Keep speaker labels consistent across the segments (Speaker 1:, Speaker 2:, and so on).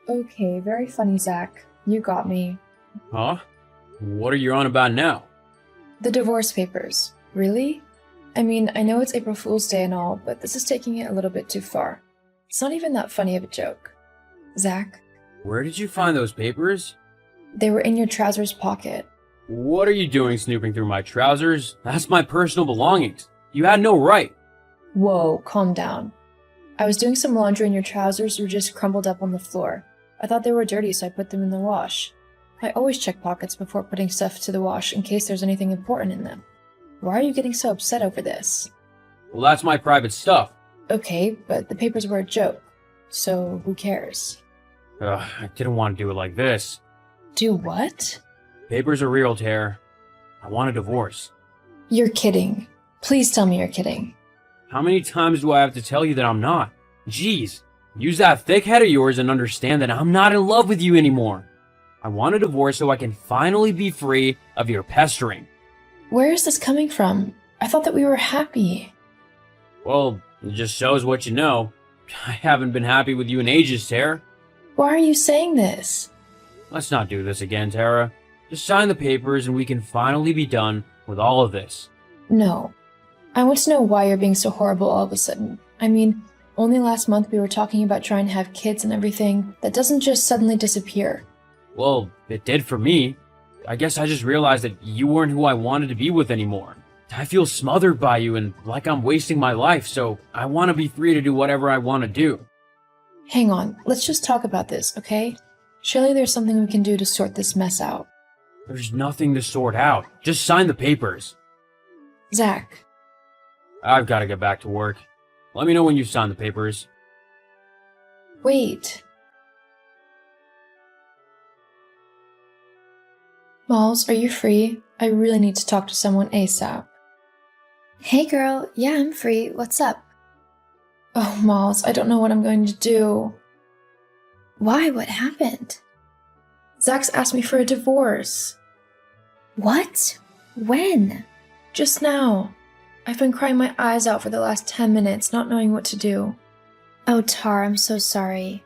Speaker 1: Okay, very funny, Zach. You got me.
Speaker 2: Huh? What are you on about now?
Speaker 1: The divorce papers. Really? I mean, I know it's April Fool's Day and all, but this is taking it a little bit too far. It's not even that funny of a joke. Zach,
Speaker 2: Where did you find those papers?
Speaker 1: they were in your trousers pocket.
Speaker 2: What are you doing snooping through my trousers? That's my personal belongings. You had no right.
Speaker 1: Whoa, calm down. I was doing some laundry and your trousers were just crumpled up on the floor. I thought they were dirty, so I put them in the wash. I always check pockets before putting stuff to the wash in case there's anything important in them. Why are you getting so upset over this?
Speaker 2: Well, that's my private stuff.
Speaker 1: Okay, but the papers were a joke. So who cares?
Speaker 2: I didn't want to do it like this.
Speaker 1: Do what?
Speaker 2: Papers are real, Tara. I want a divorce.
Speaker 1: You're kidding. Please tell me you're kidding.
Speaker 2: How many times do I have to tell you that I'm not? Jeez, use that thick head of yours and understand that I'm not in love with you anymore. I want a divorce so I can finally be free of your pestering.
Speaker 1: Where is this coming from? I thought that we were happy.
Speaker 2: Well, it just shows what you know. I haven't been happy with you in ages, Tara.
Speaker 1: Why are you saying this?
Speaker 2: Let's not do this again, Tara. Just sign the papers and we can finally be done with all of this.
Speaker 1: No. I want to know why you're being so horrible all of a sudden. I mean, only last month we were talking about trying to have kids and everything. That doesn't just suddenly disappear.
Speaker 2: Well, it did for me. I guess I just realized that you weren't who I wanted to be with anymore. I feel smothered by you and like I'm wasting my life, so I want to be free to do whatever I want to do.
Speaker 1: Hang on, let's just talk about this, okay? Surely there's something we can do to sort this mess out.
Speaker 2: There's nothing to sort out. Just sign the papers.
Speaker 1: Zach,
Speaker 2: I've got to get back to work. Let me know when you've signed the papers.
Speaker 1: wait. Malls, are you free? I really need to talk to someone ASAP.
Speaker 3: Hey girl, yeah, I'm free. What's up?
Speaker 1: Oh, Malls, I don't know what I'm going to do.
Speaker 3: Why? What happened?
Speaker 1: Zach's asked me for a divorce.
Speaker 3: What? When?
Speaker 1: Just now. I've been crying my eyes out for the last 10 minutes, not knowing what to do.
Speaker 3: Oh, Tar, I'm so sorry.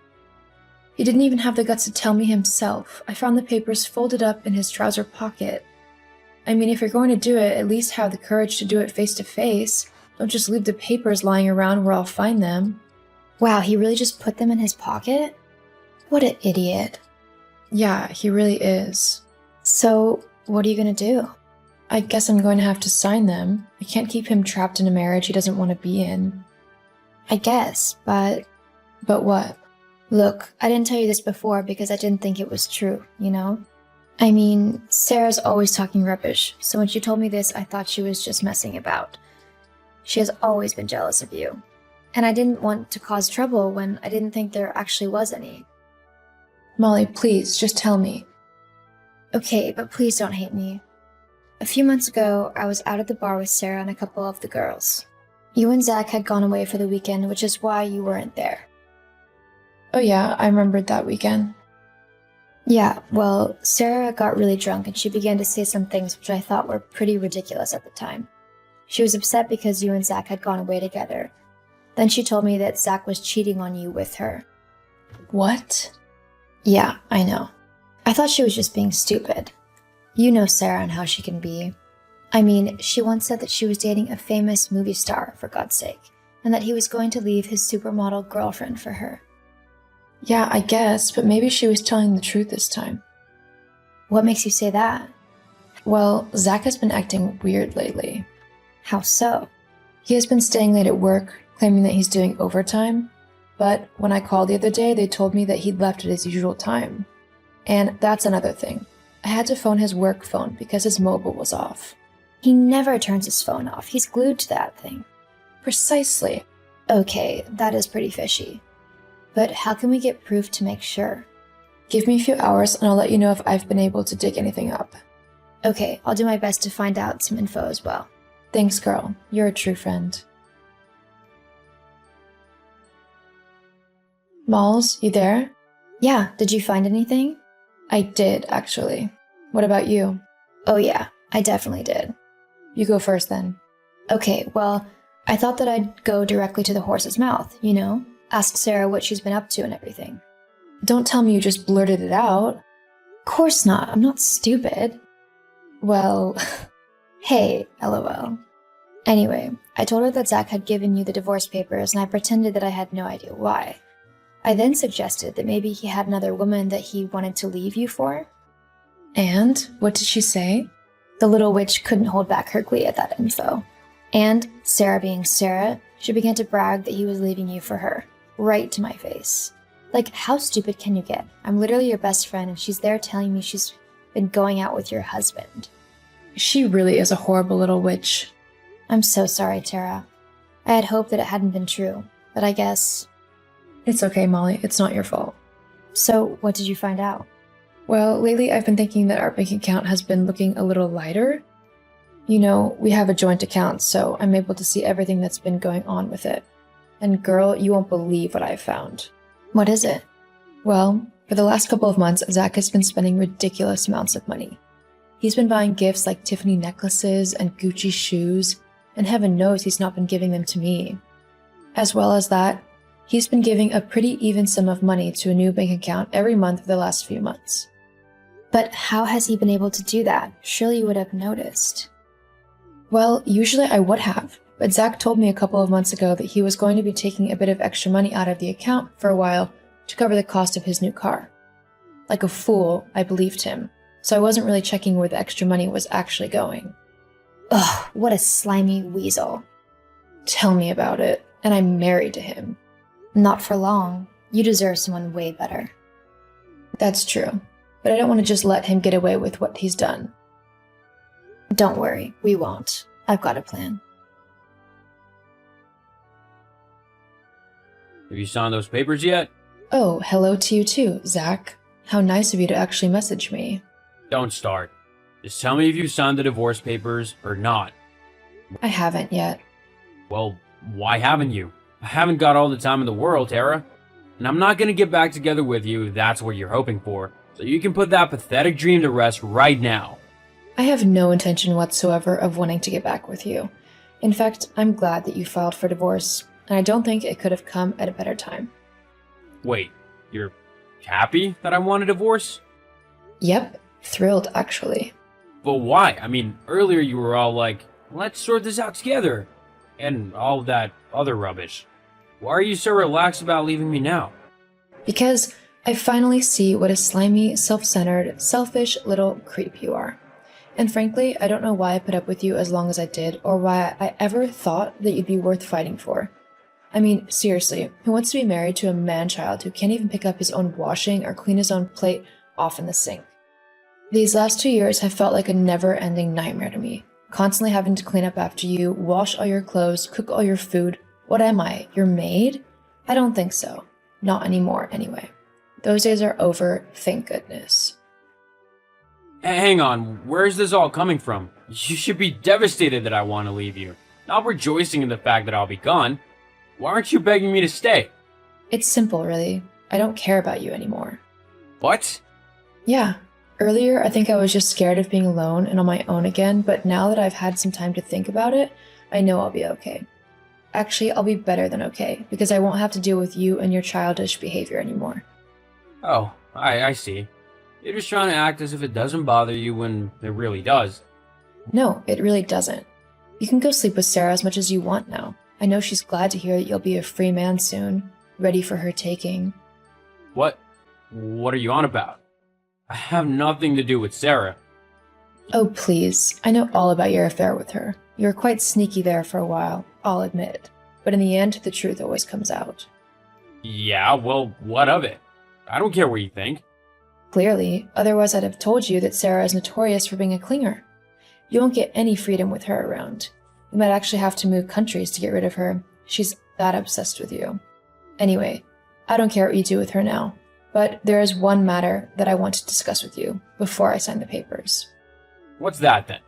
Speaker 1: He didn't even have the guts to tell me himself. I found the papers folded up in his trouser pocket. I mean, if you're going to do it, at least have the courage to do it face to face. Don't just leave the papers lying around where I'll find them.
Speaker 3: Wow, he really just put them in his pocket? What an idiot.
Speaker 1: Yeah, he really is.
Speaker 3: So, what are you gonna do?
Speaker 1: I guess I'm going to have to sign them. I can't keep him trapped in a marriage he doesn't want to be in.
Speaker 3: I guess, but
Speaker 1: But what?
Speaker 3: look, I didn't tell you this before because I didn't think it was true, you know? I mean, Sarah's always talking rubbish, so when she told me this, I thought she was just messing about. She has always been jealous of you. And I didn't want to cause trouble when I didn't think there actually was any.
Speaker 1: Molly, please, just tell me.
Speaker 3: Okay, but please don't hate me. A few months ago, I was out at the bar with Sarah and a couple of the girls. You and Zach had gone away for the weekend, which is why you weren't there.
Speaker 1: Oh yeah, I remembered that weekend.
Speaker 3: Yeah, well, Sarah got really drunk and she began to say some things which I thought were pretty ridiculous at the time. She was upset because you and Zach had gone away together. Then she told me that Zach was cheating on you with her.
Speaker 1: What?
Speaker 3: Yeah, I know. I thought she was just being stupid. You know Sarah and how she can be. I mean, she once said that she was dating a famous movie star, for God's sake, and that he was going to leave his supermodel girlfriend for her.
Speaker 1: Yeah, I guess, but maybe she was telling the truth this time.
Speaker 3: What makes you say that?
Speaker 1: Well, Zach has been acting weird lately.
Speaker 3: How so?
Speaker 1: He has been staying late at work, claiming that he's doing overtime. But when I called the other day, they told me that he'd left at his usual time. And that's another thing. I had to phone his work phone because his mobile was off.
Speaker 3: He never turns his phone off. He's glued to that thing.
Speaker 1: Precisely.
Speaker 3: Okay, that is pretty fishy. But how can we get proof to make sure?
Speaker 1: Give me a few hours and I'll let you know if I've been able to dig anything up.
Speaker 3: Okay, I'll do my best to find out some info as well.
Speaker 1: Thanks, girl. You're a true friend. Malls, you there?
Speaker 3: Yeah, did you find anything?
Speaker 1: I did, actually. What about you?
Speaker 3: Oh yeah, I definitely did.
Speaker 1: You go first then.
Speaker 3: Okay, well, I thought that I'd go directly to the horse's mouth, you know? Ask Sarah what she's been up to and everything.
Speaker 1: Don't tell me you just blurted it out.
Speaker 3: Of course not. I'm not stupid.
Speaker 1: Well,
Speaker 3: Hey, lol. Anyway, I told her that Zach had given you the divorce papers and I pretended that I had no idea why. I then suggested that maybe he had another woman that he wanted to leave you for.
Speaker 1: and what did she say?
Speaker 3: The little witch couldn't hold back her glee at that info. And, Sarah being Sarah, she began to brag that he was leaving you for her. Right to my face. Like, how stupid can you get? I'm literally your best friend and she's there telling me she's been going out with your husband.
Speaker 1: She really is a horrible little witch.
Speaker 3: I'm so sorry, Tara. I had hoped that it hadn't been true, but I guess...
Speaker 1: It's okay, Molly. It's not your fault.
Speaker 3: So, what did you find out?
Speaker 1: Well, lately I've been thinking that our bank account has been looking a little lighter. You know, we have a joint account, so I'm able to see everything that's been going on with it. And girl, you won't believe what I've found.
Speaker 3: What is it?
Speaker 1: Well, for the last couple of months, Zach has been spending ridiculous amounts of money. He's been buying gifts like Tiffany necklaces and Gucci shoes, and heaven knows he's not been giving them to me. As well as that, he's been giving a pretty even sum of money to a new bank account every month for the last few months.
Speaker 3: But how has he been able to do that? Surely you would have noticed.
Speaker 1: Well, usually I would have, but Zach told me a couple of months ago that he was going to be taking a bit of extra money out of the account for a while to cover the cost of his new car. Like a fool, I believed him, so I wasn't really checking where the extra money was actually going.
Speaker 3: Ugh, what a slimy weasel.
Speaker 1: Tell me about it, and I'm married to him.
Speaker 3: Not for long. You deserve someone way better.
Speaker 1: That's true, but I don't want to just let him get away with what he's done.
Speaker 3: Don't worry, we won't. I've got a plan.
Speaker 2: Have you signed those papers yet?
Speaker 1: Oh, hello to you too, Zach. How nice of you to actually message me.
Speaker 2: Don't start. Just tell me if you signed the divorce papers or not.
Speaker 1: I haven't yet.
Speaker 2: Well, why haven't you? I haven't got all the time in the world, Tara. And I'm not gonna get back together with you if that's what you're hoping for. So you can put that pathetic dream to rest right now.
Speaker 1: I have no intention whatsoever of wanting to get back with you. In fact, I'm glad that you filed for divorce, and I don't think it could have come at a better time.
Speaker 2: Wait, you're happy that I want a divorce?
Speaker 1: Yep, thrilled actually.
Speaker 2: But why? I mean, earlier you were all like, let's sort this out together, and all that other rubbish. Why are you so relaxed about leaving me now?
Speaker 1: Because I finally see what a slimy, self-centered, selfish little creep you are. And frankly, I don't know why I put up with you as long as I did, or why I ever thought that you'd be worth fighting for. I mean, seriously, who wants to be married to a man-child who can't even pick up his own washing or clean his own plate off in the sink? These last 2 years have felt like a never-ending nightmare to me. Constantly having to clean up after you, wash all your clothes, cook all your food. What am I, your maid? I don't think so. Not anymore, anyway. Those days are over, thank goodness.
Speaker 2: Hang on, where is this all coming from? You should be devastated that I want to leave you, not rejoicing in the fact that I'll be gone. Why aren't you begging me to stay?
Speaker 1: It's simple, really. I don't care about you anymore.
Speaker 2: What?
Speaker 1: Yeah. Earlier, I think I was just scared of being alone and on my own again, but now that I've had some time to think about it, I know I'll be okay. Actually, I'll be better than okay, because I won't have to deal with you and your childish behavior anymore.
Speaker 2: Oh, I see. You're just trying to act as if it doesn't bother you when it really does.
Speaker 1: No, it really doesn't. You can go sleep with Sarah as much as you want now. I know she's glad to hear that you'll be a free man soon, ready for her taking.
Speaker 2: What? What are you on about? I have nothing to do with Sarah.
Speaker 1: Oh, please. I know all about your affair with her. You were quite sneaky there for a while, I'll admit. But in the end, the truth always comes out.
Speaker 2: Yeah, well, what of it? I don't care what you think.
Speaker 1: Clearly, otherwise I'd have told you that Sarah is notorious for being a clinger. You won't get any freedom with her around. You might actually have to move countries to get rid of her. She's that obsessed with you. Anyway, I don't care what you do with her now. But there is one matter that I want to discuss with you before I sign the papers.
Speaker 2: What's that then?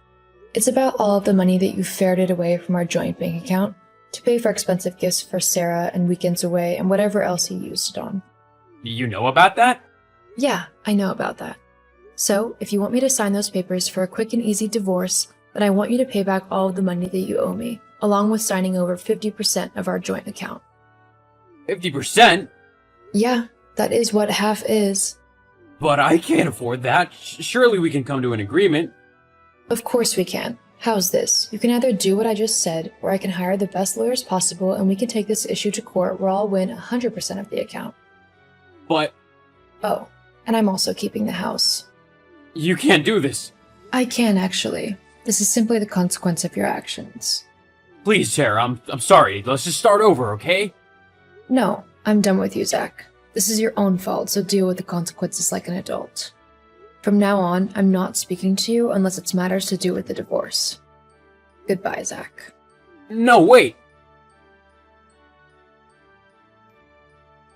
Speaker 1: It's about all of the money that you ferreted away from our joint bank account to pay for expensive gifts for Sarah and weekends away and whatever else you used it on.
Speaker 2: You know about that?
Speaker 1: Yeah, I know about that. So, if you want me to sign those papers for a quick and easy divorce, then I want you to pay back all of the money that you owe me, along with signing over 50% of our joint account.
Speaker 2: 50%?
Speaker 1: Yeah, That is what half is.
Speaker 2: But I can't afford that. Surely we can come to an agreement.
Speaker 1: Of course we can. How's this? You can either do what I just said, or I can hire the best lawyers possible and we can take this issue to court where I'll win 100% of the account.
Speaker 2: But
Speaker 1: Oh, and I'm also keeping the house.
Speaker 2: you can't do this.
Speaker 1: I can actually. This is simply the consequence of your actions.
Speaker 2: Please, Sarah, I'm sorry. Let's just start over, okay?
Speaker 1: No, I'm done with you, Zach. This is your own fault, so deal with the consequences like an adult. From now on, I'm not speaking to you unless it's matters to do with the divorce. Goodbye, Zach.
Speaker 2: No, wait.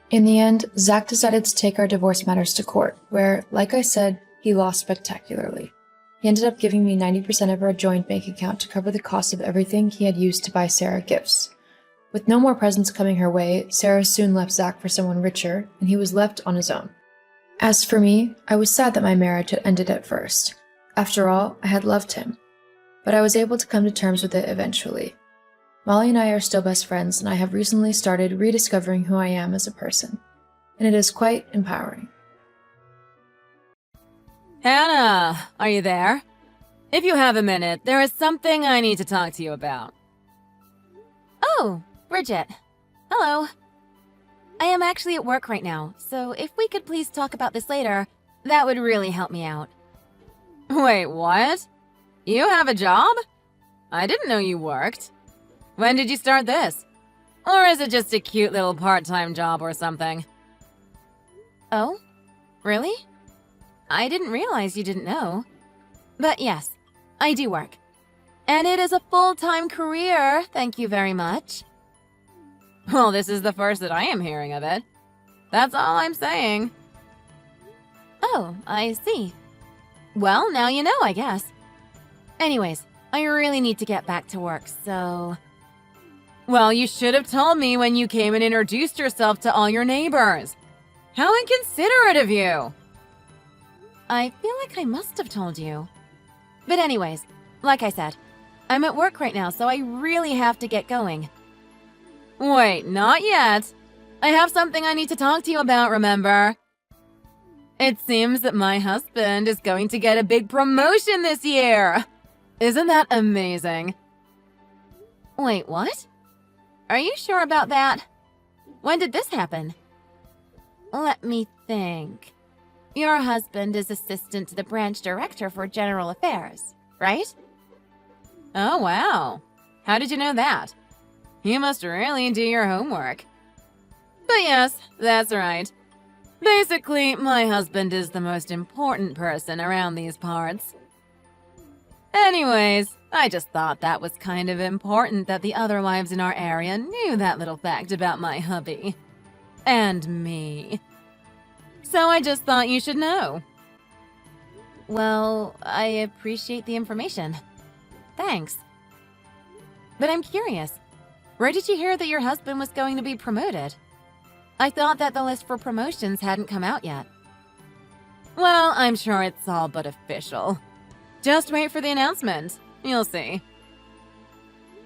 Speaker 1: In the end, Zach decided to take our divorce matters to court, where, like I said, he lost spectacularly. He ended up giving me 90% of our joint bank account to cover the cost of everything he had used to buy Sarah gifts. With no more presents coming her way, Sarah soon left Zach for someone richer, and he was left on his own. As for me, I was sad that my marriage had ended at first. After all, I had loved him. But I was able to come to terms with it eventually. Molly and I are still best friends, and I have recently started rediscovering who I am as a person. And it is quite empowering.
Speaker 4: Hannah, are you there? If you have a minute, there is something I need to talk to you about. Oh, Bridget. Hello. I am actually at work right now, so if we could please talk about this later, that would really help me out. Wait, what? You have a job? I didn't know you worked. When did you start this? Or is it just a cute little part-time job or something? Oh? Really? I didn't realize you didn't know. But yes, I do work. And it is a full-time career, thank you very much. Well, this is the first that I am hearing of it. That's all I'm saying. Oh, I see. Well, now you know, I guess. Anyways, I really need to get back to work, so... Well, you should have told me when you came and introduced yourself to all your neighbors. How inconsiderate of you! I feel like I must have told you. But anyways, like I said, I'm at work right now, so I really have to get going. Wait, not yet. I have something I need to talk to you about, remember? It seems that my husband is going to get a big promotion this year. Isn't that amazing? Wait, what? Are you sure about that? When did this happen? Let me think. Your husband is assistant to the branch director for general affairs, right? Oh, wow. How did you know that? You must really do your homework. But yes, that's right. Basically, my husband is the most important person around these parts. Anyways, I just thought that was kind of important that the other wives in our area knew that little fact about my hubby. And me. So I just thought you should know. Well, I appreciate the information. Thanks. But I'm curious. Where did you hear that your husband was going to be promoted? I thought that the list for promotions hadn't come out yet. Well, I'm sure it's all but official. Just wait for the announcement. You'll see.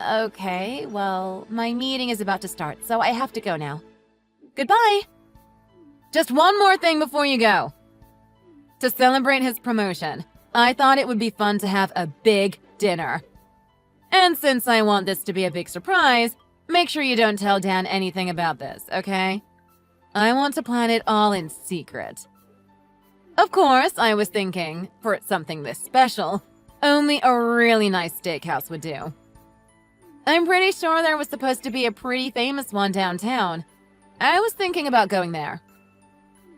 Speaker 4: Okay, well, my meeting is about to start, so I have to go now. Goodbye! Just one more thing before you go. To celebrate his promotion, I thought it would be fun to have a big dinner. And since I want this to be a big surprise, make sure you don't tell Dan anything about this, okay? I want to plan it all in secret. Of course, I was thinking, for something this special, only a really nice steakhouse would do. I'm pretty sure there was supposed to be a pretty famous one downtown. I was thinking about going there.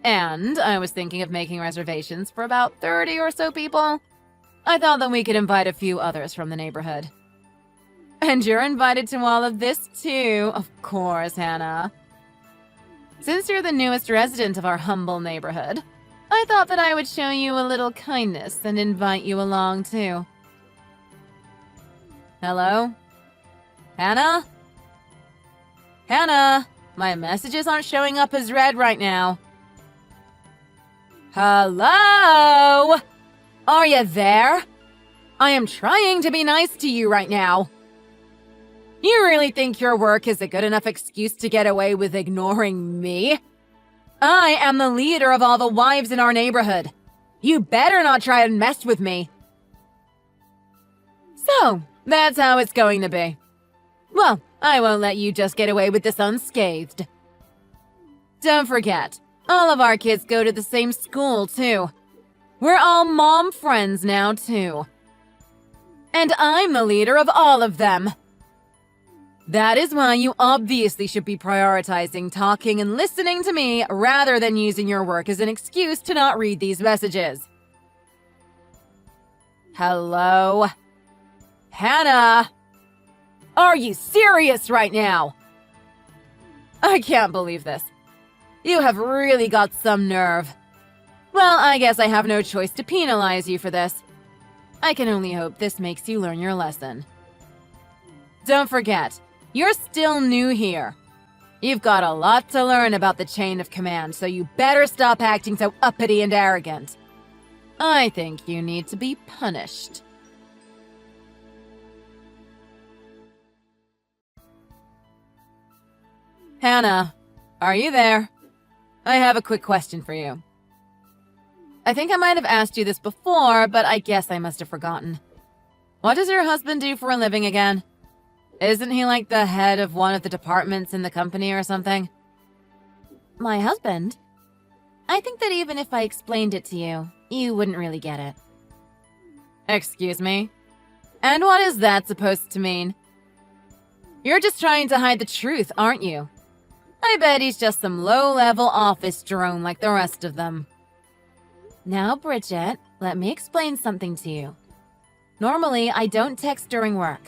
Speaker 4: And I was thinking of making reservations for about 30 or so people. I thought that we could invite a few others from the neighborhood. And you're invited to all of this too, of course, Hannah. Since you're the newest resident of our humble neighborhood, I thought that I would show you a little kindness and invite you along too. Hello? Hannah? Hannah, my messages aren't showing up as read right now. Hello? Are you there? I am trying to be nice to you right now. You really think your work is a good enough excuse to get away with ignoring me? I am the leader of all the wives in our neighborhood. You better not try and mess with me. So, that's how it's going to be. Well, I won't let you just get away with this unscathed. Don't forget, all of our kids go to the same school, too. We're all mom friends now, too. And I'm the leader of all of them. That is why you obviously should be prioritizing talking and listening to me rather than using your work as an excuse to not read these messages. Hello? Hannah? Are you serious right now? I can't believe this. You have really got some nerve. Well, I guess I have no choice to penalize you for this. I can only hope this makes you learn your lesson. Don't forget, you're still new here. You've got a lot to learn about the chain of command, so you better stop acting so uppity and arrogant. I think you need to be punished. Hannah, are you there? I have a quick question for you. I think I might have asked you this before, but I guess I must have forgotten. What does your husband do for a living again? Isn't he like the head of one of the departments in the company or something? My husband? I think that even if I explained it to you, you wouldn't really get it. Excuse me? And what is that supposed to mean? You're just trying to hide the truth, aren't you? I bet he's just some low-level office drone like the rest of them. Now, Bridget, let me explain something to you. Normally, I don't text during work,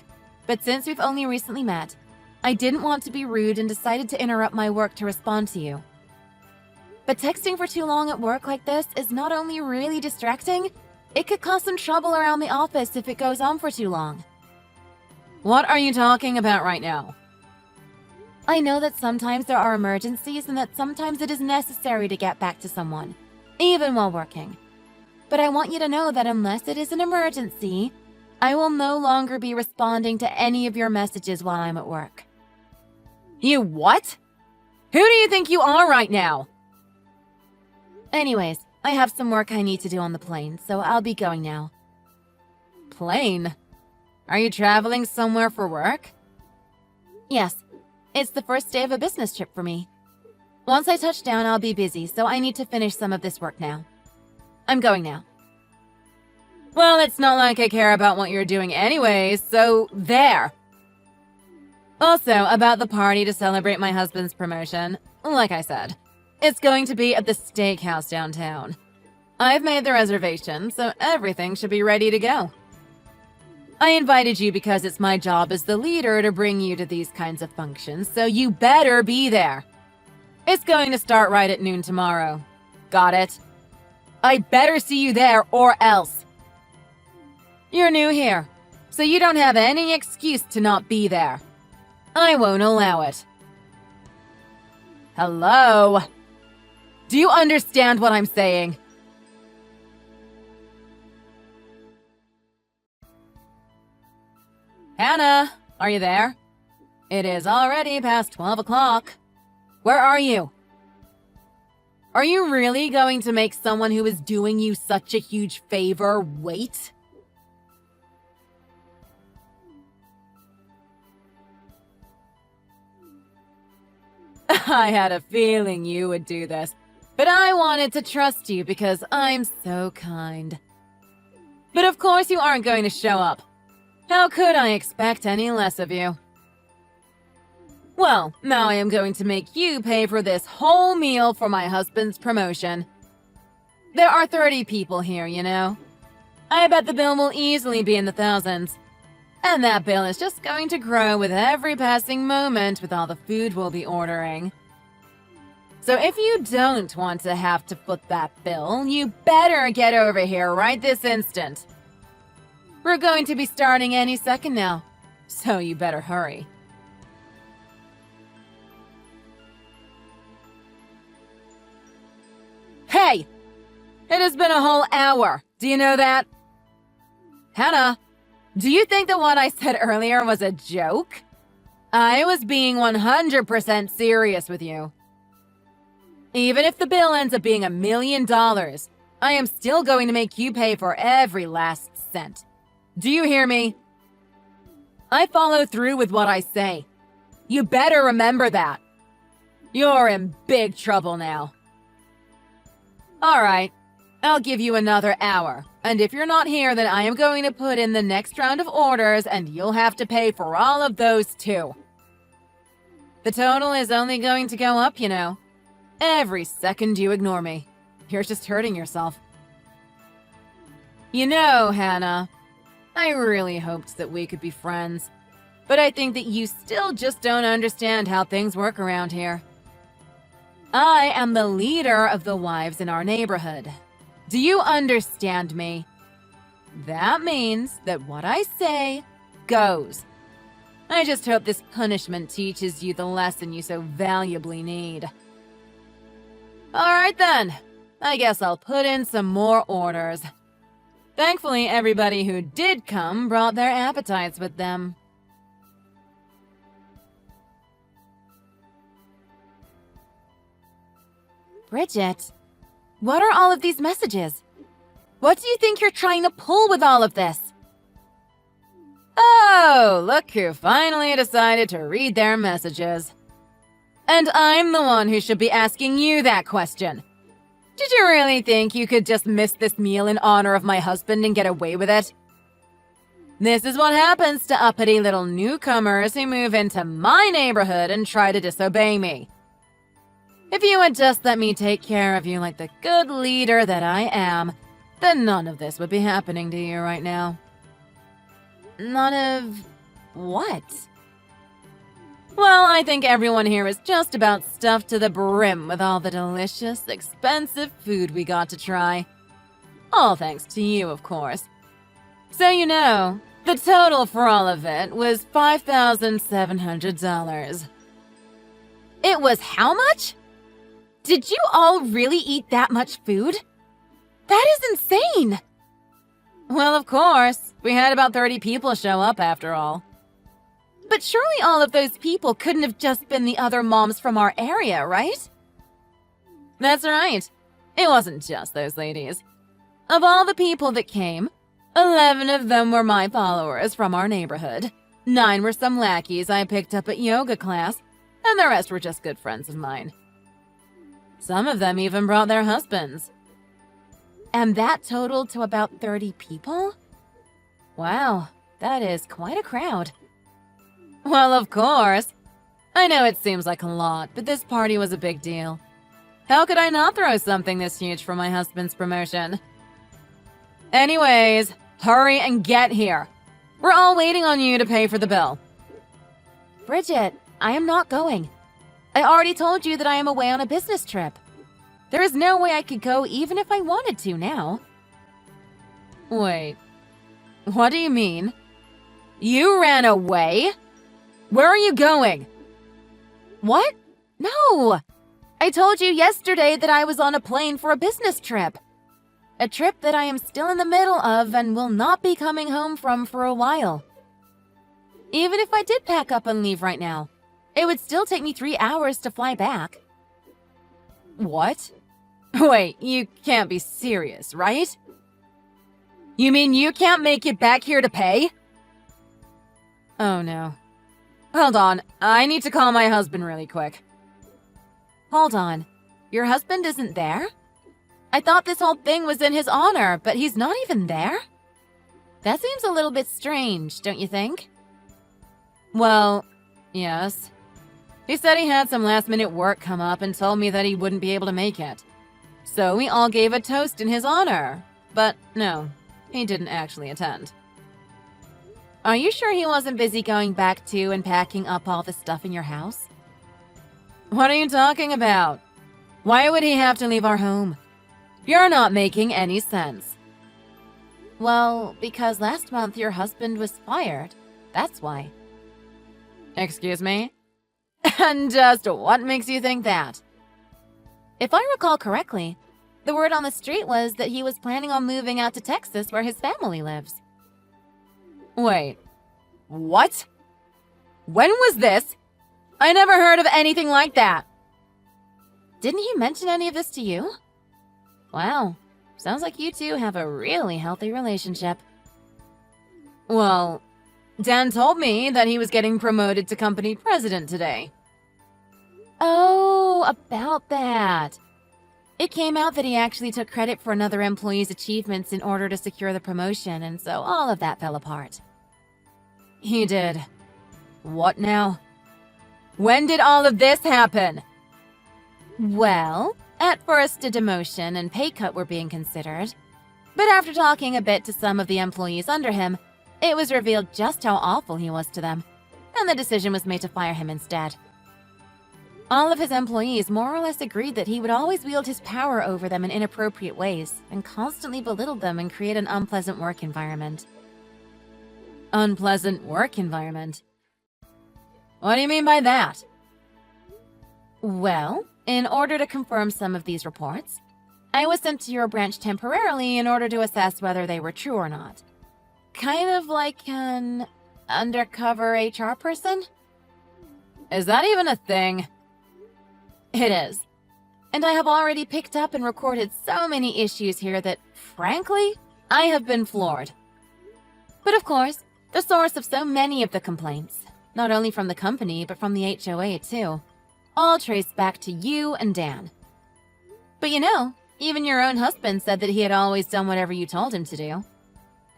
Speaker 4: but since we've only recently met, I didn't want to be rude and decided to interrupt my work to respond to you. But texting for too long at work like this is not only really distracting, it could cause some trouble around the office if it goes on for too long. What are you talking about right now? I know that sometimes there are emergencies and that sometimes it is necessary to get back to someone, even while working. But I want you to know that unless it is an emergency, I will no longer be responding to any of your messages while I'm at work. You what? Who do you think you are right now? Anyways, I have some work I need to do on the plane, so I'll be going now. Plane? Are you traveling somewhere for work? Yes. It's the first day of a business trip for me. Once I touch down, I'll be busy, so I need to finish some of this work now. I'm going now. Well, it's not like I care about what you're doing anyways, so there. Also, about the party to celebrate my husband's promotion, like I said, it's going to be at the steakhouse downtown. I've made the reservation, so everything should be ready to go. I invited you because it's my job as the leader to bring you to these kinds of functions, so you better be there. It's going to start right at noon tomorrow. Got it? I better see you there or else. You're new here, so you don't have any excuse to not be there. I won't allow it. Hello? Do you understand what I'm saying? Hannah, are you there? It is already past 12 o'clock. Where are you? Are you really going to make someone who is doing you such a huge favor wait? I had a feeling you would do this, but I wanted to trust you because I'm so kind. But of course you aren't going to show up. How could I expect any less of you? Well, now I am going to make you pay for this whole meal for my husband's promotion. There are 30 people here, you know. I bet the bill will easily be in the thousands. And that bill is just going to grow with every passing moment with all the food we'll be ordering. So if you don't want to have to foot that bill, you better get over here right this instant. We're going to be starting any second now, so you better hurry. Hey! It has been a whole hour. Do you know that? Hannah, do you think that what I said earlier was a joke? I was being 100% serious with you. Even if the bill ends up being $1 million, I am still going to make you pay for every last cent. Do you hear me? I follow through with what I say. You better remember that. You're in big trouble now. All right, I'll give you another hour, and if you're not here, then I am going to put in the next round of orders, and you'll have to pay for all of those too. The total is only going to go up, you know. Every second you ignore me, you're just hurting yourself. You know, Hannah, I really hoped that we could be friends, but I think that you still just don't understand how things work around here. I am the leader of the wives in our neighborhood. Do you understand me? That means that what I say goes. I just hope this punishment teaches you the lesson you so valuably need. Alright then, I guess I'll put in some more orders. Thankfully, everybody who did come brought their appetites with them. Bridget, what are all of these messages? What do you think you're trying to pull with all of this? Oh, look who finally decided to read their messages. And I'm the one who should be asking you that question. Did you really think you could just miss this meal in honor of my husband and get away with it? This is what happens to uppity little newcomers who move into my neighborhood and try to disobey me. If you would just let me take care of you like the good leader that I am, then none of this would be happening to you right now. None of what? Well, I think everyone here is just about stuffed to the brim with all the delicious, expensive food we got to try. All thanks to you, of course. So you know, the total for all of it was $5,700. It was how much? Did you all really eat that much food? That is insane! Well, of course. We had about 30 people show up after all. But surely all of those people couldn't have just been the other moms from our area, right? That's right. It wasn't just those ladies. Of all the people that came, 11 of them were my followers from our neighborhood. 9 were some lackeys I picked up at yoga class, and the rest were just good friends of mine. Some of them even brought their husbands. And that totaled to about 30 people? Wow, that is quite a crowd. Well, of course. I know it seems like a lot, but this party was a big deal. How could I not throw something this huge for my husband's promotion? Anyways, hurry and get here. We're all waiting on you to pay for the bill. Bridget, I am not going. I already told you that I am away on a business trip. There is no way I could go even if I wanted to now. Wait, what do you mean? You ran away? Where are you going? What? No! I told you yesterday that I was on a plane for a business trip. A trip that I am still in the middle of and will not be coming home from for a while. Even if I did pack up and leave right now, it would still take me 3 hours to fly back. What? Wait, you can't be serious, right? You mean you can't make it back here to pay? Oh no. Hold on, I need to call my husband really quick. Hold on, your husband isn't there? I thought this whole thing was in his honor, but he's not even there? That seems a little bit strange, don't you think? Well, yes. He said he had some last-minute work come up and told me that he wouldn't be able to make it. So we all gave a toast in his honor. But no, he didn't actually attend. Are you sure he wasn't busy going back to and packing up all the stuff in your house? What are you talking about? Why would he have to leave our home? You're not making any sense. Well, because last month your husband was fired. That's why. Excuse me? And just what makes you think that? If I recall correctly, the word on the street was that he was planning on moving out to Texas where his family lives. Wait, what? When was this? I never heard of anything like that. Didn't he mention any of this to you? Wow, sounds like you two have a really healthy relationship. Well, Dan told me that he was getting promoted to company president today. Oh, about that. It came out that he actually took credit for another employee's achievements in order to secure the promotion, and so all of that fell apart. He did. What now? When did all of this happen? Well, at first a demotion and pay cut were being considered, but after talking a bit to some of the employees under him, it was revealed just how awful he was to them, and the decision was made to fire him instead. All of his employees more or less agreed that he would always wield his power over them in inappropriate ways and constantly belittled them and create an unpleasant work environment. Unpleasant work environment? What do you mean by that? Well, in order to confirm some of these reports, I was sent to your branch temporarily in order to assess whether they were true or not. Kind of like an undercover HR person? Is that even a thing? It is. And I have already picked up and recorded so many issues here that, frankly, I have been floored. But of course, the source of so many of the complaints, not only from the company but from the HOA too, all trace back to you and Dan. But you know, even your own husband said that he had always done whatever you told him to do,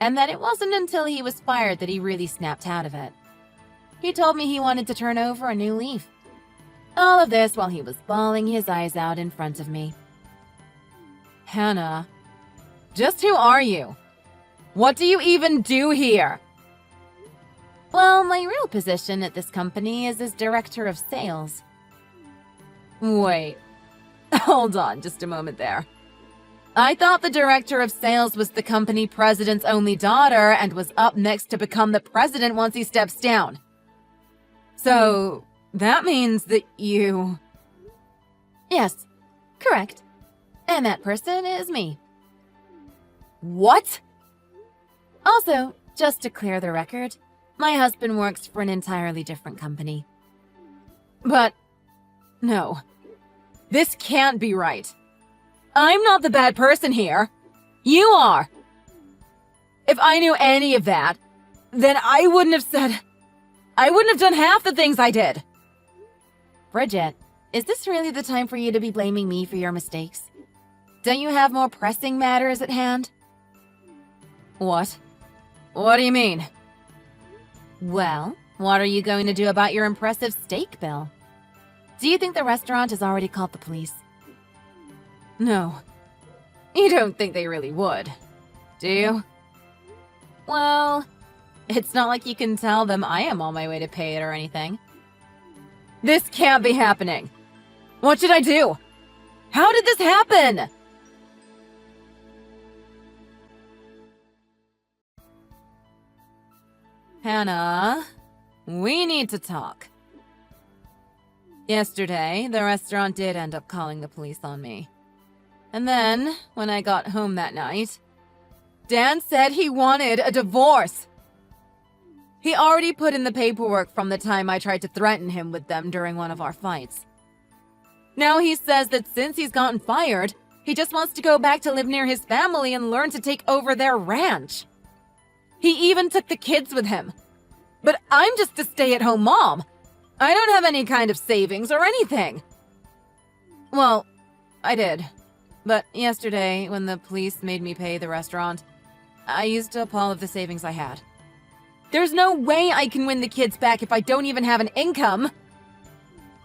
Speaker 4: and that it wasn't until he was fired that he really snapped out of it. He told me he wanted to turn over a new leaf. All of this while he was bawling his eyes out in front of me. Hannah, just who are you? What do you even do here? Well, my real position at this company is as director of sales. Wait, hold on just a moment there. I thought the director of sales was the company president's only daughter and was up next to become the president once he steps down. So, that means that you... Yes, correct. And that person is me. What? Also, just to clear the record, my husband works for an entirely different company. But, no. This can't be right. I'm not the bad person here. You are. If I knew any of that, then I wouldn't have done half the things I did. Bridget, is this really the time for you to be blaming me for your mistakes? Don't you have more pressing matters at hand? What? What do you mean? Well, what are you going to do about your impressive steak bill? Do you think the restaurant has already called the police? No. You don't think they really would, do you? Well, it's not like you can tell them I am on my way to pay it or anything. This can't be happening. What should I do? How did this happen? Hannah, we need to talk. Yesterday, the restaurant did end up calling the police on me. And then, when I got home that night, Dan said he wanted a divorce. He already put in the paperwork from the time I tried to threaten him with them during one of our fights. Now he says that since he's gotten fired, he just wants to go back to live near his family and learn to take over their ranch. He even took the kids with him. But I'm just a stay-at-home mom. I don't have any kind of savings or anything. Well, I did. But yesterday, when the police made me pay the restaurant, I used up all of the savings I had. There's no way I can win the kids back if I don't even have an income.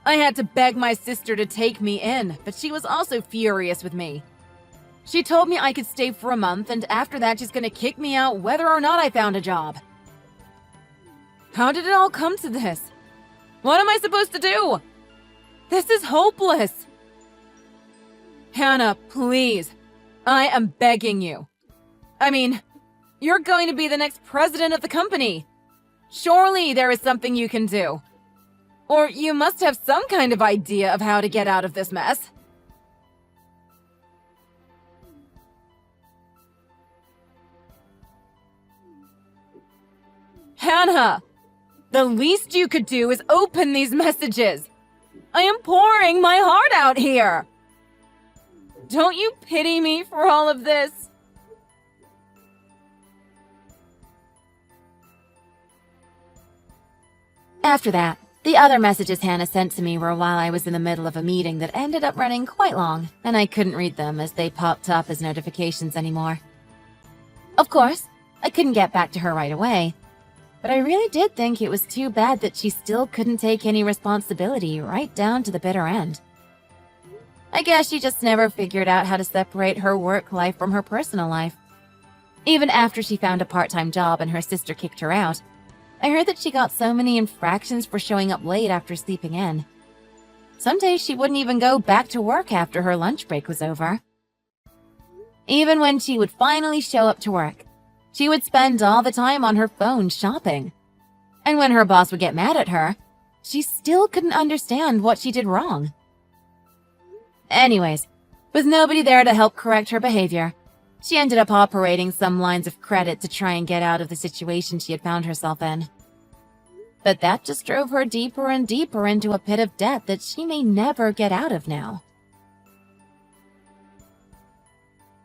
Speaker 4: I had to beg my sister to take me in, but she was also furious with me. She told me I could stay for a month, and after that she's gonna kick me out whether or not I found a job. How did it all come to this? What am I supposed to do? This is hopeless. Hannah, please. I am begging you. I mean, you're going to be the next president of the company. Surely there is something you can do. Or you must have some kind of idea of how to get out of this mess. Hannah! The least you could do is open these messages. I am pouring my heart out here. Don't you pity me for all of this? After that, the other messages Hannah sent to me were while I was in the middle of a meeting that ended up running quite long, and I couldn't read them as they popped up as notifications anymore. Of course, I couldn't get back to her right away, but I really did think it was too bad that she still couldn't take any responsibility right down to the bitter end. I guess she just never figured out how to separate her work life from her personal life. Even after she found a part-time job and her sister kicked her out, I heard that she got so many infractions for showing up late after sleeping in. Some days she wouldn't even go back to work after her lunch break was over. Even when she would finally show up to work, she would spend all the time on her phone shopping. And when her boss would get mad at her, she still couldn't understand what she did wrong. Anyways, with nobody there to help correct her behavior, she ended up operating some lines of credit to try and get out of the situation she had found herself in. But that just drove her deeper and deeper into a pit of debt that she may never get out of now.